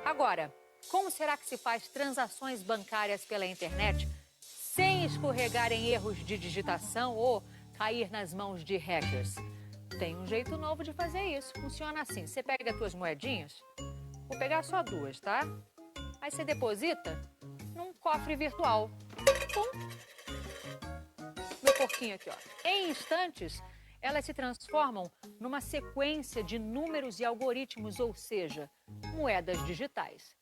Agora, como será que se faz transações bancárias pela internet sem escorregar em erros de digitação ou cair nas mãos de hackers? Tem um jeito novo de fazer isso. Funciona assim: você pega as suas moedinhas, vou pegar só duas, tá? Aí você deposita num cofre virtual. Pum! Meu porquinho aqui, ó. Em instantes, elas se transformam numa sequência de números e algoritmos, ou seja, moedas digitais.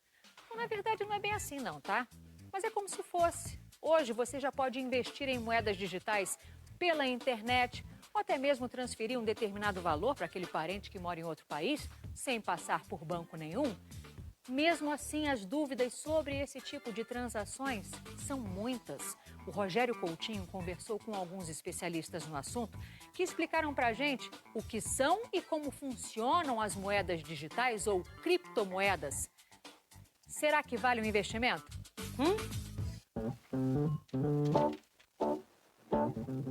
Então, na verdade, não é bem assim, não, tá? Mas é como se fosse. Hoje você já pode investir em moedas digitais pela internet ou até mesmo transferir um determinado valor para aquele parente que mora em outro país sem passar por banco nenhum. Mesmo assim, as dúvidas sobre esse tipo de transações são muitas. O Rogério Coutinho conversou com alguns especialistas no assunto que explicaram para a gente o que são e como funcionam as moedas digitais ou criptomoedas. Será que vale o investimento?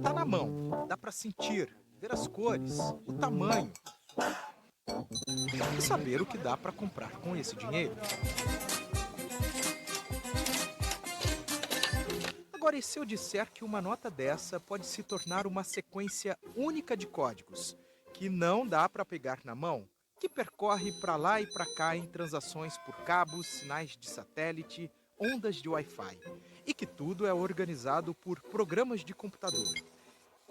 Tá na mão, dá para sentir, ver as cores, o tamanho e saber o que dá para comprar com esse dinheiro. Agora, e se eu disser que uma nota dessa pode se tornar uma sequência única de códigos, que não dá para pegar na mão, que percorre para lá e para cá em transações por cabos, sinais de satélite, ondas de Wi-Fi, e que tudo é organizado por programas de computador?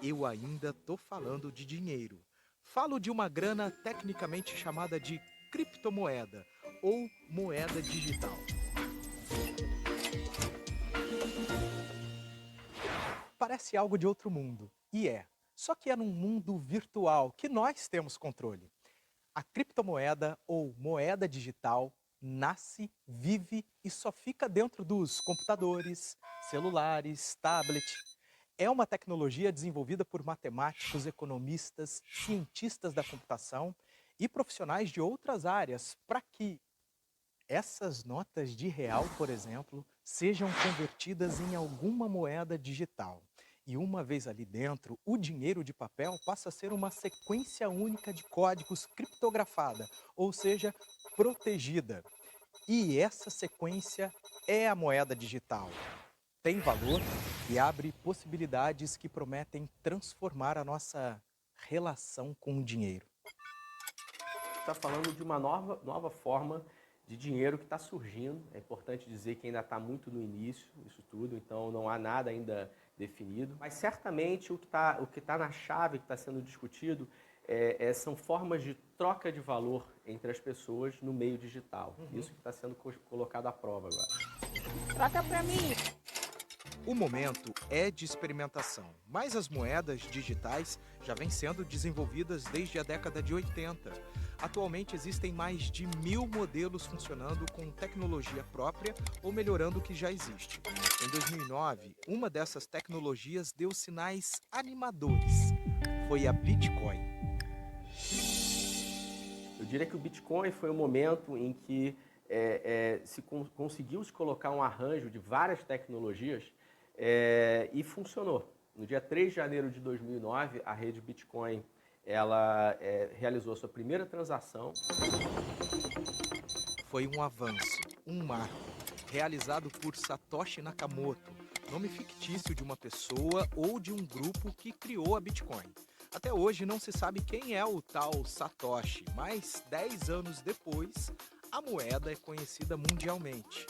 Eu ainda tô falando de dinheiro. Falo de uma grana tecnicamente chamada de criptomoeda ou moeda digital. Parece algo de outro mundo, e é. Só que é num mundo virtual que nós temos controle. A criptomoeda ou moeda digital nasce, vive e só fica dentro dos computadores, celulares, tablet. É uma tecnologia desenvolvida por matemáticos, economistas, cientistas da computação e profissionais de outras áreas para que essas notas de real, por exemplo, sejam convertidas em alguma moeda digital. E uma vez ali dentro, o dinheiro de papel passa a ser uma sequência única de códigos criptografada, ou seja, protegida. E essa sequência é a moeda digital. Tem valor e abre possibilidades que prometem transformar a nossa relação com o dinheiro. Está falando de uma nova forma de dinheiro que está surgindo. É importante dizer que ainda está muito no início, isso tudo, então não há nada ainda definido. Mas certamente o que tá na chave, que está sendo discutido, são formas de troca de valor entre as pessoas no meio digital. Isso que está sendo colocado à prova agora. Troca para mim. O momento é de experimentação, mas as moedas digitais já vêm sendo desenvolvidas desde a década de 80. Atualmente existem mais de 1000 modelos funcionando com tecnologia própria ou melhorando o que já existe. Em 2009, uma dessas tecnologias deu sinais animadores. Foi a Bitcoin. Eu diria que o Bitcoin foi o momento em que conseguiu se colocar um arranjo de várias tecnologias e funcionou. No dia 3 de janeiro de 2009, a rede Bitcoin realizou a sua primeira transação. Foi um avanço, um marco, realizado por Satoshi Nakamoto, nome fictício de uma pessoa ou de um grupo que criou a Bitcoin. Até hoje não se sabe quem é o tal Satoshi, mas 10 anos depois, a moeda é conhecida mundialmente.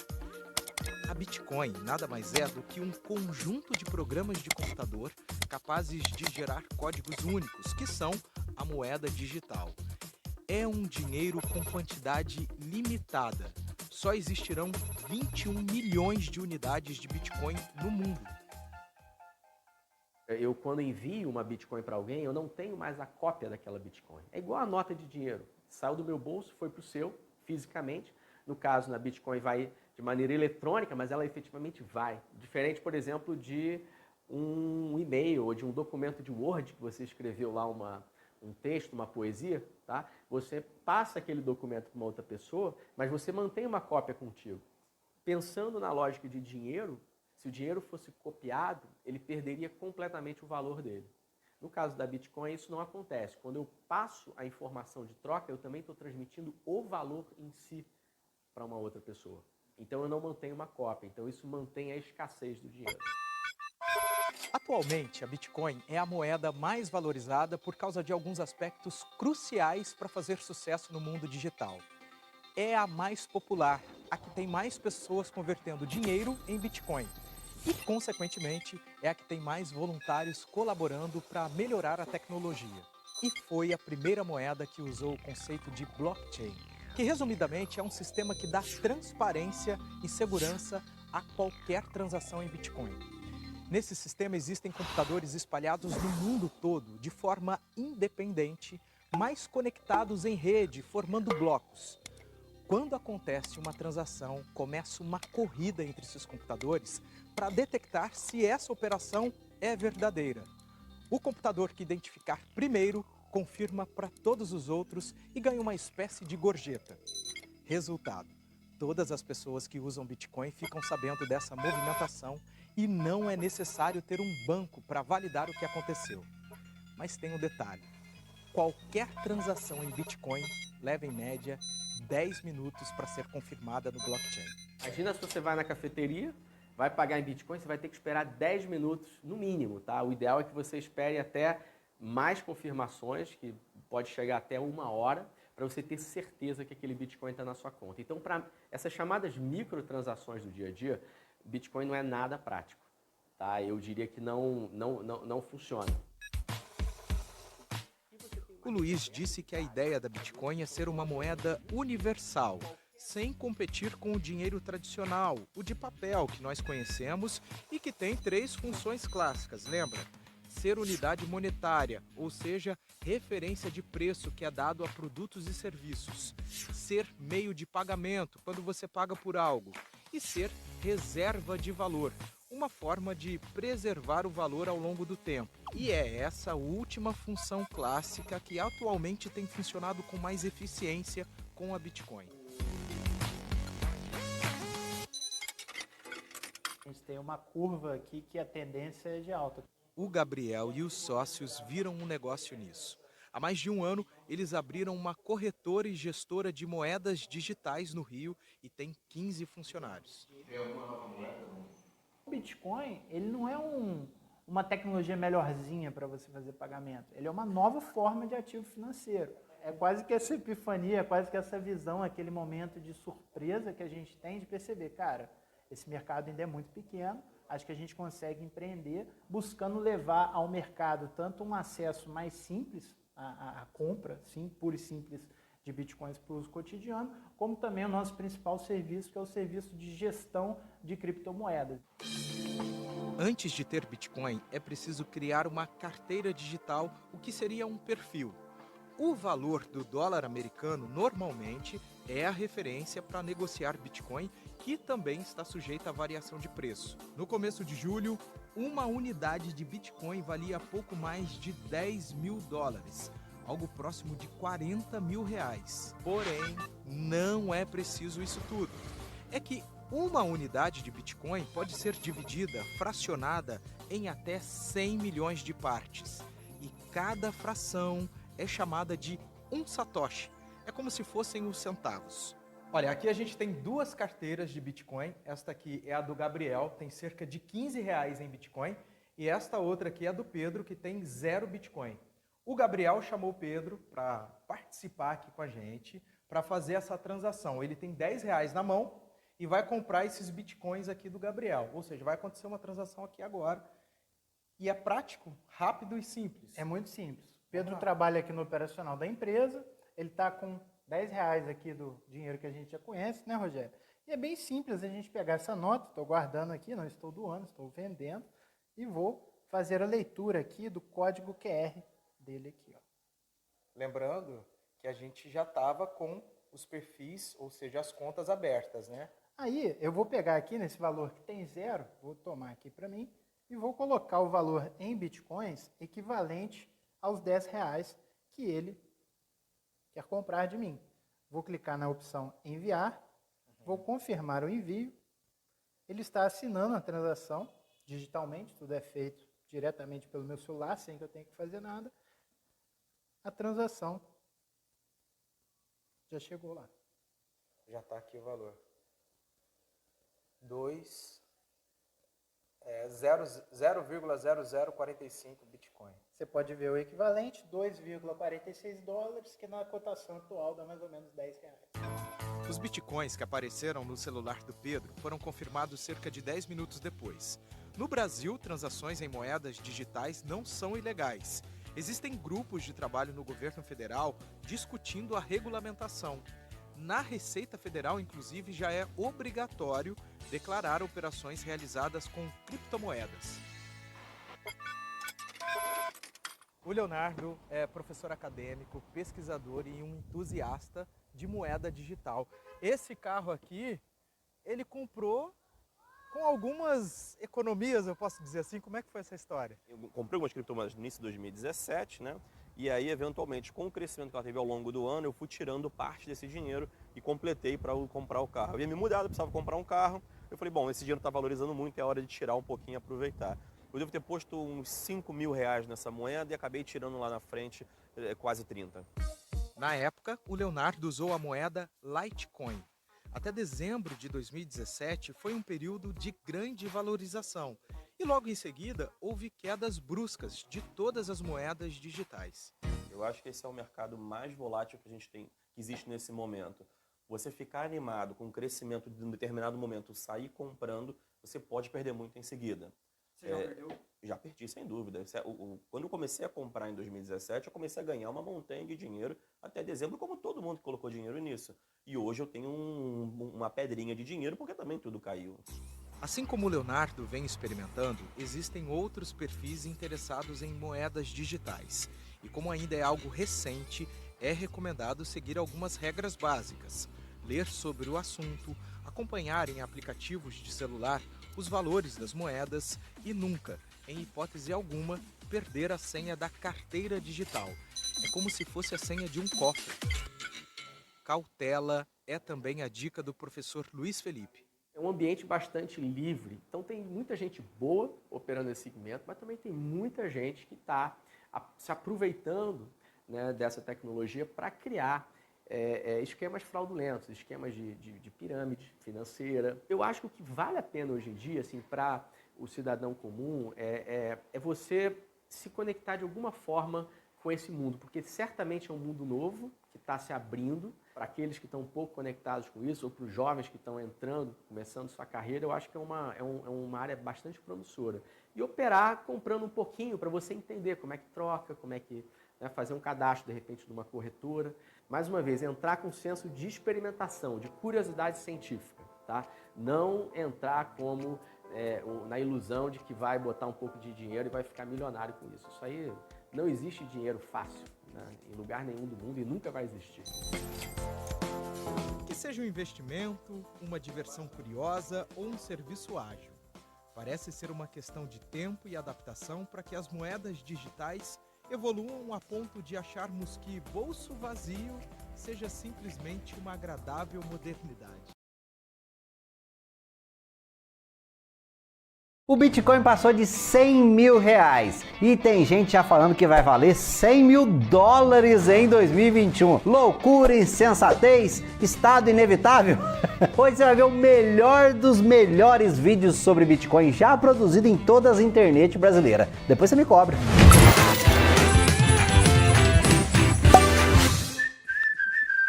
A Bitcoin nada mais é do que um conjunto de programas de computador capazes de gerar códigos únicos, que são a moeda digital. É um dinheiro com quantidade limitada. Só existirão 21 milhões de unidades de Bitcoin no mundo. Eu, quando envio uma Bitcoin para alguém, eu não tenho mais a cópia daquela Bitcoin. É igual a nota de dinheiro. Saiu do meu bolso, foi para o seu, fisicamente. No caso, na Bitcoin vai de maneira eletrônica, mas ela efetivamente vai. Diferente, por exemplo, de um e-mail ou de um documento de Word que você escreveu lá um texto, uma poesia, tá? Você passa aquele documento para uma outra pessoa, mas você mantém uma cópia contigo. Pensando na lógica de dinheiro, se o dinheiro fosse copiado, ele perderia completamente o valor dele. No caso da Bitcoin, isso não acontece. Quando eu passo a informação de troca, eu também estou transmitindo o valor em si. para uma outra pessoa. Então eu não mantenho uma cópia, então isso mantém a escassez do dinheiro. Atualmente, a Bitcoin é a moeda mais valorizada por causa de alguns aspectos cruciais para fazer sucesso no mundo digital. É a mais popular, a que tem mais pessoas convertendo dinheiro em Bitcoin. E, consequentemente, é a que tem mais voluntários colaborando para melhorar a tecnologia. E foi a primeira moeda que usou o conceito de blockchain, que resumidamente é um sistema que dá transparência e segurança a qualquer transação em Bitcoin. Nesse sistema existem computadores espalhados no mundo todo, de forma independente, mas conectados em rede, formando blocos. Quando acontece uma transação, começa uma corrida entre esses computadores para detectar se essa operação é verdadeira. O computador que identificar primeiro confirma para todos os outros e ganha uma espécie de gorjeta. Resultado: todas as pessoas que usam Bitcoin ficam sabendo dessa movimentação e não é necessário ter um banco para validar o que aconteceu. Mas tem um detalhe: qualquer transação em Bitcoin leva em média 10 minutos para ser confirmada no blockchain. Imagina se você vai na cafeteria, vai pagar em Bitcoin, você vai ter que esperar 10 minutos no mínimo, tá? O ideal é que você espere até mais confirmações, que pode chegar até 1 hora, para você ter certeza que aquele Bitcoin está na sua conta. Então, para essas chamadas microtransações do dia a dia, Bitcoin não é nada prático, tá? Eu diria que não funciona. O Luiz disse que a ideia da Bitcoin é ser uma moeda universal, sem competir com o dinheiro tradicional, o de papel que nós conhecemos e que tem 3 funções clássicas, lembra? Ser unidade monetária, ou seja, referência de preço que é dado a produtos e serviços. Ser meio de pagamento, quando você paga por algo. E ser reserva de valor, uma forma de preservar o valor ao longo do tempo. E é essa última função clássica que atualmente tem funcionado com mais eficiência com a Bitcoin. A gente tem uma curva aqui que a tendência é de alta. O Gabriel e os sócios viram um negócio nisso. Há mais de um ano, eles abriram uma corretora e gestora de moedas digitais no Rio e tem 15 funcionários. O Bitcoin, ele não é uma tecnologia melhorzinha para você fazer pagamento. Ele é uma nova forma de ativo financeiro. É quase que essa epifania, quase que essa visão, aquele momento de surpresa que a gente tem de perceber, cara, esse mercado ainda é muito pequeno, acho que a gente consegue empreender buscando levar ao mercado tanto um acesso mais simples à compra, sim, pura e simples, de bitcoins para o uso cotidiano, como também o nosso principal serviço, que é o serviço de gestão de criptomoedas. Antes de ter Bitcoin, é preciso criar uma carteira digital, o que seria um perfil. O valor do dólar americano normalmente é a referência para negociar Bitcoin, que também está sujeita à variação de preço. No começo de julho, uma unidade de Bitcoin valia pouco mais de 10 mil dólares, algo próximo de 40 mil reais. Porém, não é preciso isso tudo. É que uma unidade de Bitcoin pode ser dividida, fracionada, em até 100 milhões de partes. E cada fração é chamada de um satoshi. É como se fossem os centavos. Olha, aqui a gente tem 2 carteiras de Bitcoin. Esta aqui é a do Gabriel, tem cerca de 15 reais em Bitcoin. E esta outra aqui é a do Pedro, que tem 0 Bitcoin. O Gabriel chamou o Pedro para participar aqui com a gente, para fazer essa transação. Ele tem 10 reais na mão e vai comprar esses Bitcoins aqui do Gabriel. Ou seja, vai acontecer uma transação aqui agora. E é prático, rápido e simples. É muito simples. Pedro trabalha aqui no operacional da empresa, ele está com 10 reais aqui do dinheiro que a gente já conhece, né, Rogério? E é bem simples a gente pegar essa nota, estou guardando aqui, não estou doando, estou vendendo, e vou fazer a leitura aqui do código QR dele aqui. Ó. Lembrando que a gente já estava com os perfis, ou seja, as contas abertas, né? Aí eu vou pegar aqui nesse valor que tem 0, vou tomar aqui para mim, e vou colocar o valor em bitcoins equivalente aos 10 reais que ele quer comprar de mim. Vou clicar na opção enviar, vou confirmar o envio, ele está assinando a transação digitalmente, tudo é feito diretamente pelo meu celular, sem que eu tenha que fazer nada. A transação já chegou lá. Já está aqui o valor. 0,0045 Bitcoin. Você pode ver o equivalente, 2,46 dólares, que na cotação atual dá mais ou menos 10 reais. Os bitcoins que apareceram no celular do Pedro foram confirmados cerca de 10 minutos depois. No Brasil, transações em moedas digitais não são ilegais. Existem grupos de trabalho no governo federal discutindo a regulamentação. Na Receita Federal, inclusive, já é obrigatório declarar operações realizadas com criptomoedas. O Leonardo é professor acadêmico, pesquisador e um entusiasta de moeda digital. Esse carro aqui, ele comprou com algumas economias, eu posso dizer assim. Como é que foi essa história? Eu comprei algumas criptomoedas no início de 2017, né? E aí, eventualmente, com o crescimento que ela teve ao longo do ano, eu fui tirando parte desse dinheiro e completei para comprar o carro. Eu ia me mudar, eu precisava comprar um carro. Eu falei, bom, esse dinheiro está valorizando muito, é hora de tirar um pouquinho e aproveitar. Eu devo ter posto uns 5 mil reais nessa moeda e acabei tirando lá na frente quase 30. Na época, o Leonardo usou a moeda Litecoin. Até dezembro de 2017 foi um período de grande valorização. E logo em seguida, houve quedas bruscas de todas as moedas digitais. Eu acho que esse é o mercado mais volátil que a gente tem, que existe nesse momento. Você ficar animado com o crescimento de um determinado momento, sair comprando, você pode perder muito em seguida. Você já perdeu? Já perdi, sem dúvida. Quando eu comecei a comprar em 2017, eu comecei a ganhar uma montanha de dinheiro até dezembro, como todo mundo que colocou dinheiro nisso. E hoje eu tenho uma pedrinha de dinheiro, porque também tudo caiu. Assim como o Leonardo vem experimentando, existem outros perfis interessados em moedas digitais. E como ainda é algo recente, é recomendado seguir algumas regras básicas. Ler sobre o assunto, acompanhar em aplicativos de celular os valores das moedas e nunca, em hipótese alguma, perder a senha da carteira digital. É como se fosse a senha de um cofre. Cautela é também a dica do professor Luiz Felipe. É um ambiente bastante livre, então tem muita gente boa operando nesse segmento, mas também tem muita gente que está se aproveitando, né, dessa tecnologia para criar esquemas fraudulentos, esquemas de pirâmide financeira. Eu acho que o que vale a pena hoje em dia, assim, para o cidadão comum, é você se conectar de alguma forma com esse mundo, porque certamente é um mundo novo que está se abrindo. Para aqueles que estão um pouco conectados com isso, ou para os jovens que estão entrando, começando sua carreira, eu acho que é uma área bastante promissora. E operar comprando um pouquinho para você entender como é que troca, como é que, né, fazer um cadastro, de repente, numa corretora. Mais uma vez, entrar com um senso de experimentação, de curiosidade científica, tá? Não entrar como na ilusão de que vai botar um pouco de dinheiro e vai ficar milionário com isso. Isso aí, não existe dinheiro fácil, né, em lugar nenhum do mundo, e nunca vai existir. Que seja um investimento, uma diversão curiosa ou um serviço ágil. Parece ser uma questão de tempo e adaptação para que as moedas digitais evoluam a ponto de acharmos que bolso vazio seja simplesmente uma agradável modernidade. O Bitcoin passou de 100 mil reais e tem gente já falando que vai valer 100 mil dólares em 2021. Loucura, insensatez, estado inevitável? Hoje você vai ver o melhor dos melhores vídeos sobre Bitcoin já produzido em toda a internet brasileira. Depois você me cobra.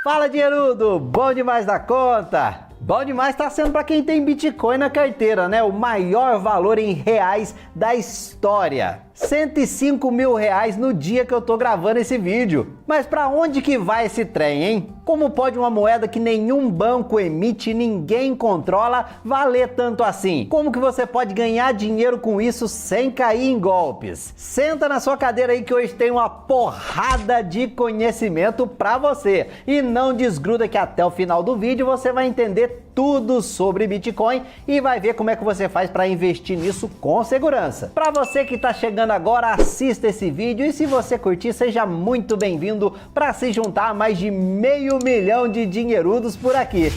Fala, dinheirudo! Bom demais da conta! Bom demais tá sendo para quem tem Bitcoin na carteira, né? O maior valor em reais da história. 105 mil reais no dia que eu tô gravando esse vídeo. Mas para onde que vai esse trem, hein? Como pode uma moeda que nenhum banco emite e ninguém controla valer tanto assim? Como que você pode ganhar dinheiro com isso sem cair em golpes? Senta na sua cadeira aí que hoje tem uma porrada de conhecimento para você. E não desgruda que até o final do vídeo você vai entender tudo sobre Bitcoin e vai ver como é que você faz para investir nisso com segurança. Para você que está chegando agora, assista esse vídeo e se você curtir, seja muito bem-vindo para se juntar a mais de 500 mil de dinheirudos por aqui.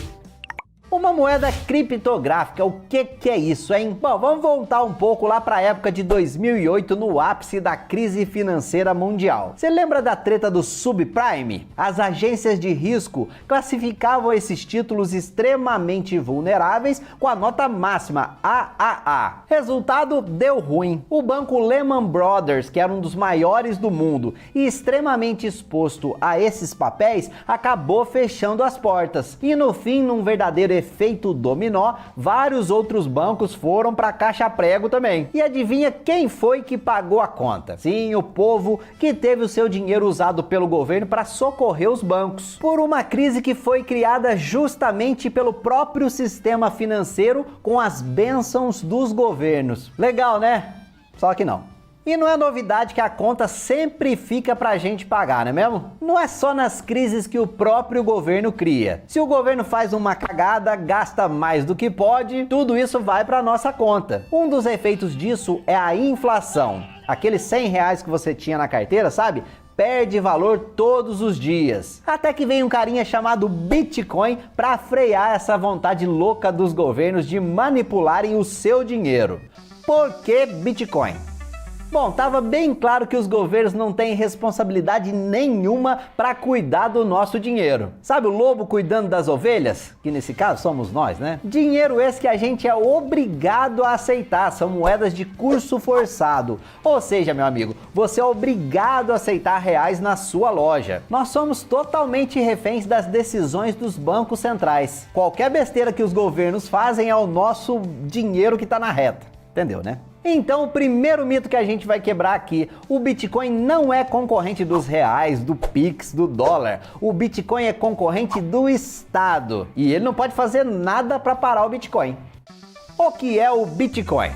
Uma moeda criptográfica, o que é isso, hein? Bom, vamos voltar um pouco lá para a época de 2008, no ápice da crise financeira mundial. Você lembra da treta do subprime? As agências de risco classificavam esses títulos extremamente vulneráveis com a nota máxima AAA. Resultado, deu ruim. O banco Lehman Brothers, que era um dos maiores do mundo e extremamente exposto a esses papéis, acabou fechando as portas. E no fim, num verdadeiro efeito dominó, vários outros bancos foram para a caixa prego também. E adivinha quem foi que pagou a conta? Sim, o povo que teve o seu dinheiro usado pelo governo para socorrer os bancos. Por uma crise que foi criada justamente pelo próprio sistema financeiro com as bênçãos dos governos. Legal, né? Só que não. E não é novidade que a conta sempre fica pra gente pagar, não é mesmo? Não é só nas crises que o próprio governo cria. Se o governo faz uma cagada, gasta mais do que pode, tudo isso vai pra nossa conta. Um dos efeitos disso é a inflação. Aqueles R$100 que você tinha na carteira, sabe? Perde valor todos os dias. Até que vem um carinha chamado Bitcoin para frear essa vontade louca dos governos de manipularem o seu dinheiro. Por que Bitcoin? Bom, tava bem claro que os governos não têm responsabilidade nenhuma para cuidar do nosso dinheiro. Sabe o lobo cuidando das ovelhas? Que nesse caso somos nós, né? Dinheiro esse que a gente é obrigado a aceitar, são moedas de curso forçado. Ou seja, meu amigo, você é obrigado a aceitar reais na sua loja. Nós somos totalmente reféns das decisões dos bancos centrais. Qualquer besteira que os governos fazem é o nosso dinheiro que tá na reta. Entendeu, né? Então, o primeiro mito que a gente vai quebrar aqui: o Bitcoin não é concorrente dos reais, do Pix, do dólar. O Bitcoin é concorrente do Estado e ele não pode fazer nada para parar o Bitcoin. O que é o Bitcoin?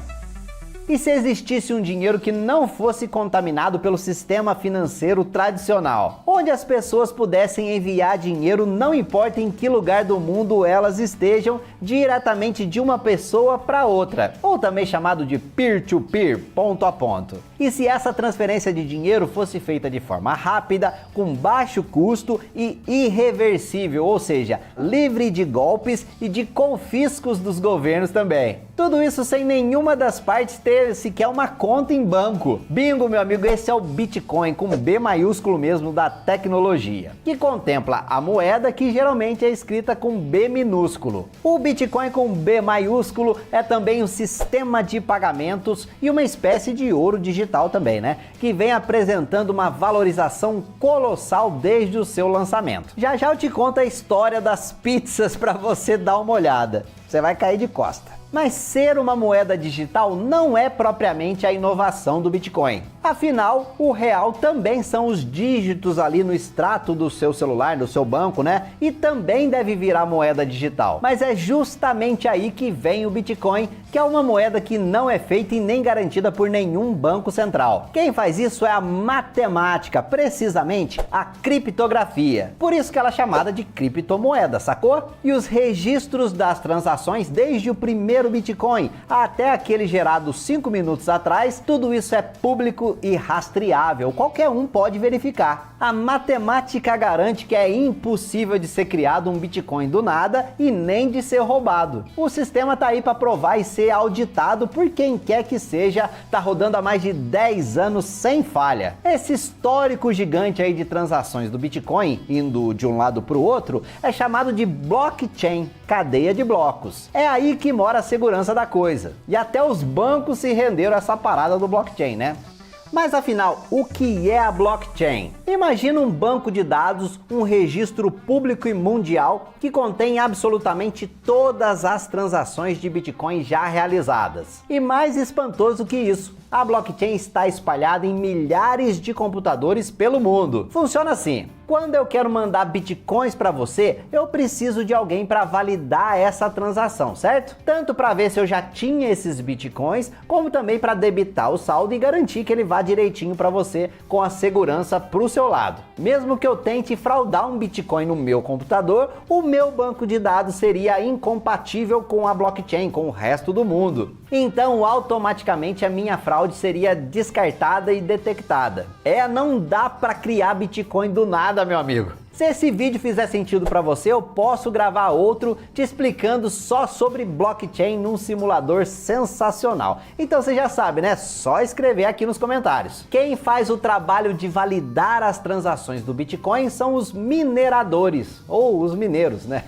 E se existisse um dinheiro que não fosse contaminado pelo sistema financeiro tradicional, onde as pessoas pudessem enviar dinheiro, não importa em que lugar do mundo elas estejam, diretamente de uma pessoa para outra, ou também chamado de peer-to-peer, ponto a ponto. E se essa transferência de dinheiro fosse feita de forma rápida, com baixo custo e irreversível, ou seja, livre de golpes e de confiscos dos governos também. Tudo isso sem nenhuma das partes ter sequer uma conta em banco. Bingo, meu amigo, esse é o Bitcoin, com B maiúsculo mesmo, da tecnologia, que contempla a moeda, que geralmente é escrita com B minúsculo. O Bitcoin com B maiúsculo é também um sistema de pagamentos e uma espécie de ouro digital também, né? Que vem apresentando uma valorização colossal desde o seu lançamento. Já já eu te conto a história das pizzas para você dar uma olhada. Você vai cair de costa. Mas ser uma moeda digital não é propriamente a inovação do Bitcoin. Afinal, o real também são os dígitos ali no extrato do seu celular, do seu banco, né? E também deve virar moeda digital. Mas é justamente aí que vem o Bitcoin, que é uma moeda que não é feita e nem garantida por nenhum banco central. Quem faz isso é a matemática, precisamente a criptografia. Por isso que ela é chamada de criptomoeda, sacou? E os registros das transações, desde o primeiro Bitcoin até aquele gerado 5 minutos atrás, tudo isso é público e rastreável, qualquer um pode verificar. A matemática garante que é impossível de ser criado um Bitcoin do nada e nem de ser roubado. O sistema tá aí para provar e ser auditado por quem quer que seja, tá rodando há mais de 10 anos sem falha. Esse histórico gigante aí de transações do Bitcoin, indo de um lado para o outro, é chamado de blockchain, cadeia de blocos. É aí que mora a segurança da coisa. E até os bancos se renderam a essa parada do blockchain, né? Mas afinal, o que é a blockchain? Imagina um banco de dados, um registro público e mundial que contém absolutamente todas as transações de Bitcoin já realizadas. E mais espantoso que isso, a blockchain está espalhada em milhares de computadores pelo mundo. Funciona assim: quando eu quero mandar bitcoins para você, eu preciso de alguém para validar essa transação, certo? Tanto para ver se eu já tinha esses bitcoins, como também para debitar o saldo e garantir que ele vá direitinho para você com a segurança para o seu lado. Mesmo que eu tente fraudar um bitcoin no meu computador, o meu banco de dados seria incompatível com a blockchain, com o resto do mundo. Então, automaticamente a minha fraude seria descartada e detectada. Não dá para criar bitcoin do nada nada, meu amigo. Se esse vídeo fizer sentido para você, eu posso gravar outro te explicando só sobre blockchain num simulador sensacional. Então você já sabe, né? Só escrever aqui nos comentários. Quem faz o trabalho de validar as transações do Bitcoin são os mineradores, ou os mineiros, né?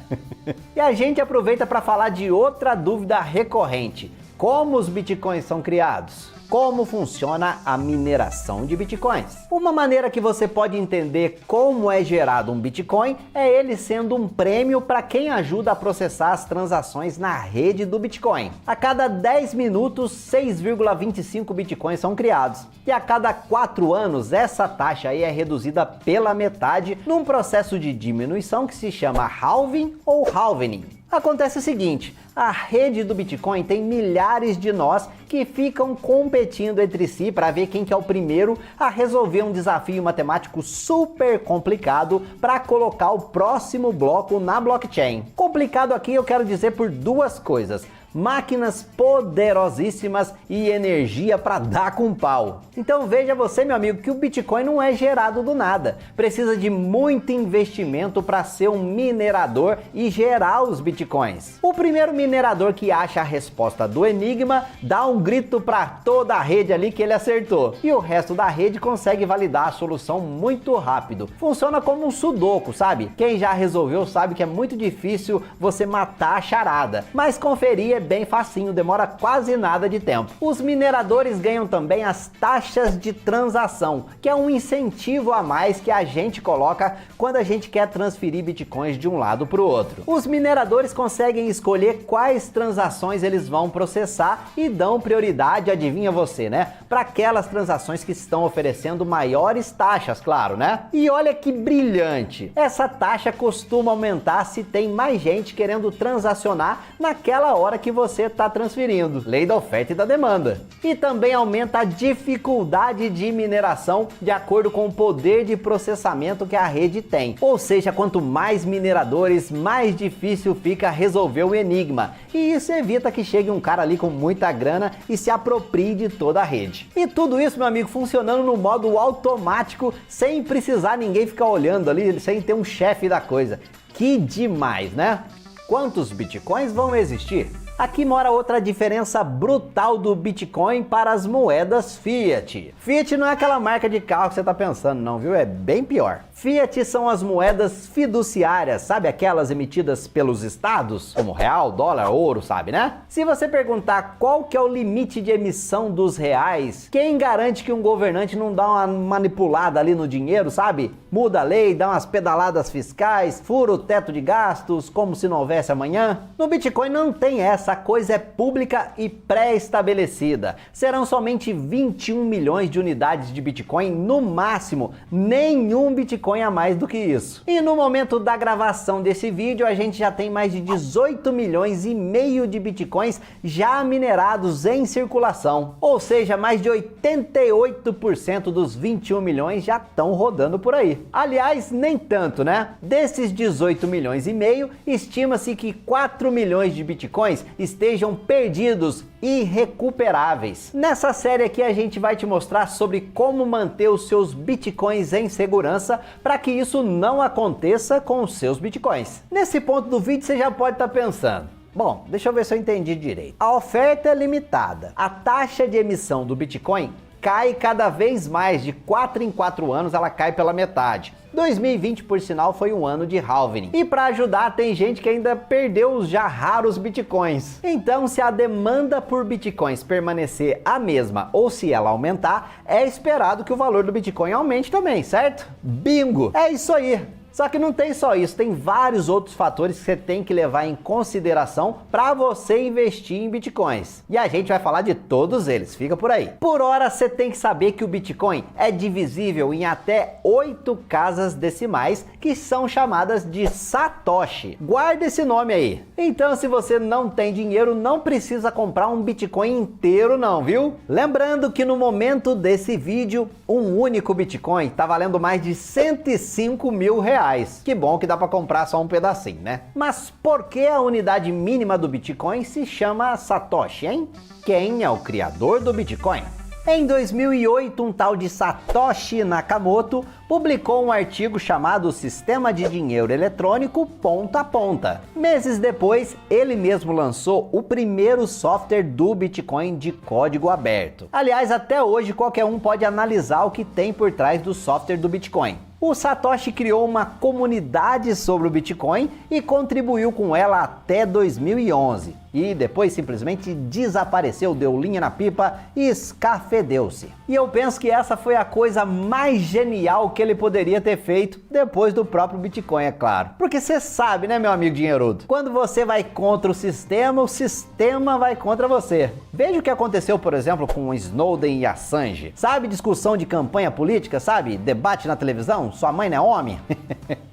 E a gente aproveita para falar de outra dúvida recorrente. Como os Bitcoins são criados? Como funciona a mineração de Bitcoins? Uma maneira que você pode entender como é gerado um Bitcoin é ele sendo um prêmio para quem ajuda a processar as transações na rede do Bitcoin. A cada 10 minutos, 6,25 Bitcoins são criados. E a cada 4 anos, essa taxa aí é reduzida pela metade num processo de diminuição que se chama halving ou halvening. Acontece o seguinte, a rede do Bitcoin tem milhares de nós que ficam competindo entre si para ver quem que é o primeiro a resolver um desafio matemático super complicado para colocar o próximo bloco na blockchain. Complicado aqui eu quero dizer por duas coisas. Máquinas poderosíssimas e energia para dar com pau. Então veja você, meu amigo, que o Bitcoin não é gerado do nada. Precisa de muito investimento para ser um minerador e gerar os Bitcoins. O primeiro minerador que acha a resposta do enigma dá um grito para toda a rede ali que ele acertou. E o resto da rede consegue validar a solução muito rápido. Funciona como um sudoku, sabe? Quem já resolveu sabe que é muito difícil você matar a charada. Mas conferir é bem facinho, demora quase nada de tempo. Os mineradores ganham também as taxas de transação, que é um incentivo a mais que a gente coloca quando a gente quer transferir bitcoins de um lado para o outro. Os mineradores conseguem escolher quais transações eles vão processar e dão prioridade, adivinha você, né? Para aquelas transações que estão oferecendo maiores taxas, claro, né? E olha que brilhante! Essa taxa costuma aumentar se tem mais gente querendo transacionar naquela hora que você está transferindo. Lei da oferta e da demanda. E também aumenta a dificuldade de mineração de acordo com o poder de processamento que a rede tem. Ou seja, quanto mais mineradores, mais difícil fica resolver o enigma. E isso evita que chegue um cara ali com muita grana e se aproprie de toda a rede. E tudo isso, meu amigo, funcionando no modo automático, sem precisar ninguém ficar olhando ali, sem ter um chefe da coisa. Que demais, né? Quantos bitcoins vão existir? Aqui mora outra diferença brutal do Bitcoin para as moedas Fiat. Fiat não é aquela marca de carro que você está pensando não, viu? É bem pior. Fiat são as moedas fiduciárias, sabe aquelas emitidas pelos estados? Como real, dólar, ouro, sabe, né? Se você perguntar qual que é o limite de emissão dos reais, quem garante que um governante não dá uma manipulada ali no dinheiro, sabe? Muda a lei, dá umas pedaladas fiscais, fura o teto de gastos, como se não houvesse amanhã? No Bitcoin não tem essa, a coisa é pública e pré-estabelecida. Serão somente 21 milhões de unidades de Bitcoin no máximo, nenhum Bitcoin a mais do que isso. E no momento da gravação desse vídeo, a gente já tem mais de 18 milhões e meio de Bitcoins já minerados em circulação. Ou seja, mais de 88% dos 21 milhões já estão rodando por aí. Aliás, nem tanto, né? Desses 18 milhões e meio, estima-se que 4 milhões de Bitcoins estejam perdidos, irrecuperáveis. Nessa série aqui a gente vai te mostrar sobre como manter os seus Bitcoins em segurança para que isso não aconteça com os seus Bitcoins. Nesse ponto do vídeo você já pode estar pensando, bom, deixa eu ver se eu entendi direito. A oferta é limitada, a taxa de emissão do Bitcoin cai cada vez mais, de 4 em 4 anos ela cai pela metade. 2020, por sinal, foi um ano de halvening. E para ajudar, tem gente que ainda perdeu os já raros bitcoins. Então, se a demanda por bitcoins permanecer a mesma ou se ela aumentar, é esperado que o valor do bitcoin aumente também, certo? Bingo! É isso aí! Só que não tem só isso, tem vários outros fatores que você tem que levar em consideração para você investir em bitcoins. E a gente vai falar de todos eles, fica por aí. Por hora, você tem que saber que o Bitcoin é divisível em até 8 casas decimais, que são chamadas de Satoshi. Guarda esse nome aí. Então, se você não tem dinheiro, não precisa comprar um Bitcoin inteiro não, viu? Lembrando que no momento desse vídeo, um único Bitcoin está valendo mais de 105 mil reais. Que bom que dá para comprar só um pedacinho, né? Mas por que a unidade mínima do Bitcoin se chama Satoshi, hein? Quem é o criador do Bitcoin? Em 2008, um tal de Satoshi Nakamoto publicou um artigo chamado Sistema de Dinheiro Eletrônico Ponta a Ponta. Meses depois, ele mesmo lançou o primeiro software do Bitcoin de código aberto. Aliás, até hoje qualquer um pode analisar o que tem por trás do software do Bitcoin. O Satoshi criou uma comunidade sobre o Bitcoin e contribuiu com ela até 2011. E depois simplesmente desapareceu, deu linha na pipa e escafedeu-se. E eu penso que essa foi a coisa mais genial que ele poderia ter feito depois do próprio Bitcoin, é claro. Porque você sabe, né, meu amigo dinheirudo? Quando você vai contra o sistema vai contra você. Veja o que aconteceu, por exemplo, com Snowden e Assange. Sabe discussão de campanha política, sabe? Debate na televisão? Sua mãe não é homem?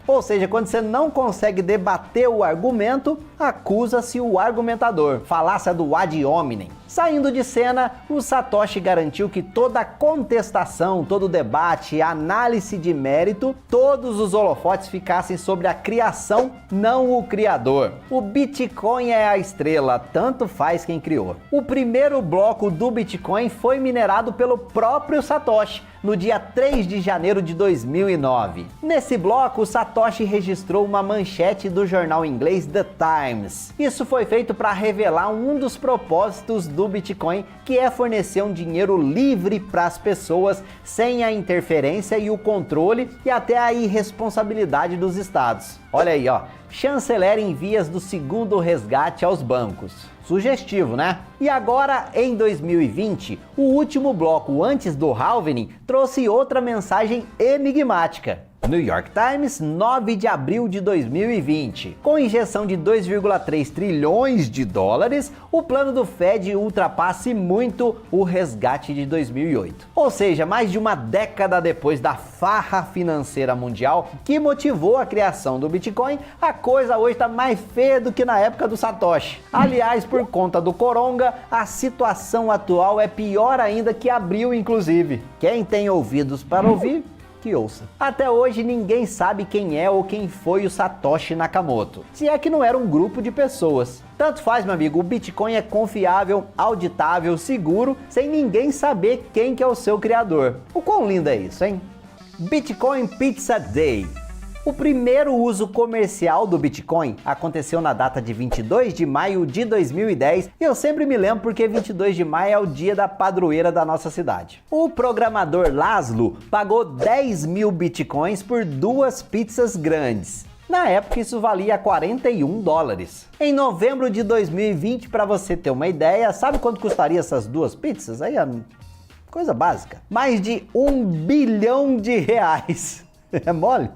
Ou seja, quando você não consegue debater o argumento, acusa-se o argumentador. Falácia do ad hominem. Saindo de cena, o Satoshi garantiu que toda contestação, todo debate, análise de mérito, todos os holofotes ficassem sobre a criação, não o criador. O Bitcoin é a estrela, tanto faz quem criou. O primeiro bloco do Bitcoin foi minerado pelo próprio Satoshi, no dia 3 de janeiro de 2009. Nesse bloco, o Satoshi registrou uma manchete do jornal inglês The Times. Isso foi feito para revelar um dos propósitos do Bitcoin, que é fornecer um dinheiro livre para as pessoas, sem a interferência e o controle e até a irresponsabilidade dos estados. Olha aí, ó. Chanceler em vias do segundo resgate aos bancos. Sugestivo, né? E agora, em 2020, o último bloco antes do halvening trouxe outra mensagem enigmática. New York Times, 9 de abril de 2020. Com injeção de 2,3 trilhões de dólares, o plano do Fed ultrapasse muito o resgate de 2008. Ou seja, mais de uma década depois da farra financeira mundial que motivou a criação do Bitcoin, a coisa hoje está mais feia do que na época do Satoshi. Aliás, por conta do coronga, a situação atual é pior ainda que abril, inclusive. Quem tem ouvidos para ouvir, que ouça. Até hoje ninguém sabe quem é ou quem foi o Satoshi Nakamoto, se é que não era um grupo de pessoas. Tanto faz, meu amigo, o Bitcoin é confiável, auditável, seguro, sem ninguém saber quem que é o seu criador. O quão lindo é isso, hein? Bitcoin Pizza Day. O primeiro uso comercial do Bitcoin aconteceu na data de 22 de maio de 2010 e eu sempre me lembro porque 22 de maio é o dia da padroeira da nossa cidade. O programador Laszlo pagou 10 mil Bitcoins por 2 pizzas grandes. Na época isso valia 41 dólares. Em novembro de 2020, para você ter uma ideia, sabe quanto custaria essas 2 pizzas? Aí é coisa básica. Mais de 1 bilhão de reais. É mole?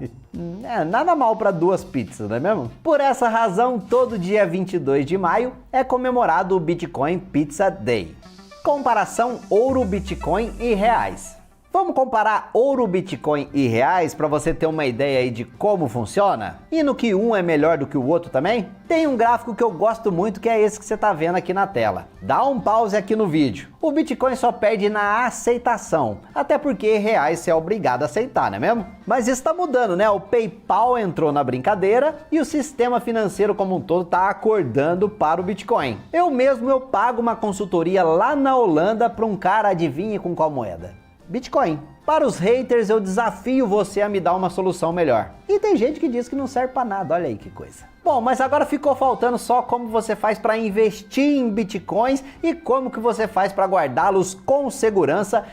É, nada mal para 2 pizzas, não é mesmo? Por essa razão, todo dia 22 de maio é comemorado o Bitcoin Pizza Day. Comparação ouro, Bitcoin e reais. Vamos comparar ouro, Bitcoin e reais para você ter uma ideia aí de como funciona? E no que um é melhor do que o outro também? Tem um gráfico que eu gosto muito que é esse que você está vendo aqui na tela. Dá um pause aqui no vídeo. O Bitcoin só perde na aceitação, até porque reais você é obrigado a aceitar, não é mesmo? Mas isso está mudando, né? O PayPal entrou na brincadeira e o sistema financeiro como um todo está acordando para o Bitcoin. Eu pago uma consultoria lá na Holanda para um cara, adivinha com qual moeda? Bitcoin. Para os haters, eu desafio você a me dar uma solução melhor. E tem gente que diz que não serve para nada, olha aí que coisa. Bom, mas agora ficou faltando só como você faz para investir em bitcoins e como que você faz para guardá-los com segurança